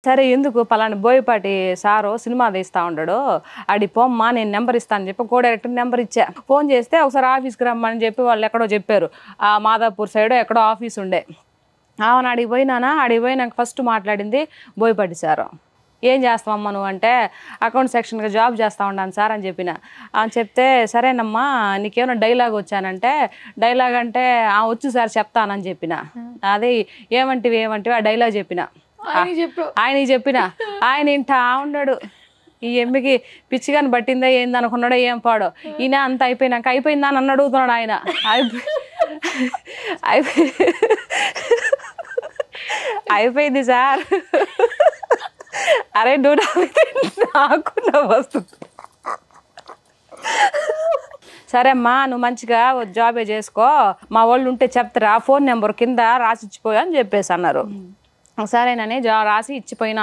సరే ఎందుకు పలానా బోయపాటి సారు సినిమా తీస్తా ఉన్నాడు, అడి పోమ్మా నేను నెంబర్ ఇస్తాను చెప్పి కో డైరెక్టర్ నెంబర్ ఇచ్చా. ఫోన్ చేస్తే ఒకసారి ఆఫీస్కి రమ్మని చెప్పి వాళ్ళు ఎక్కడో చెప్పారు, ఆ మాదాపూర్ సైడ్ ఎక్కడో ఆఫీస్ ఉండే. అవును అడిగి పోయినానా, అడిగి పోయి నాకు ఫస్ట్ మాట్లాడింది బోయపాటి సారు. ఏం చేస్తావమ్మా నువ్వు అంటే అకౌంట్ సెక్షన్గా జాబ్ చేస్తూ ఉన్నాను సార్ అని చెప్పిన. చెప్తే సరేనమ్మా నీకేమైనా డైలాగ్ వచ్చానంటే, డైలాగ్ అంటే వచ్చు సార్ చెప్తానని చెప్పిన. అదే ఏమంటివి ఆ డైలాగ్ చెప్పిన. ఆయన చెప్పిన ఆయన ఇంటా ఉన్నాడు. ఈ ఎమ్మికి పిచ్చిగాని పట్టిందా ఏంది అనుకున్నాడో ఏం పాడో. ఈయన అంత అయిపోయిందా అని అడుగుతున్నాడు ఆయన. అయిపోయింది సార్. అరే నువ్వు నాకు నవ్వు వస్తుంది. సరే అమ్మా నువ్వు మంచిగా జాబే చేసుకో, మా వాళ్ళు ఉంటే చెప్తారా, ఫోన్ నెంబర్ కింద రాసి ఇచ్చిపోయా అని చెప్పేసి అన్నారు. సరేనని రాసి ఇచ్చిపోయినా.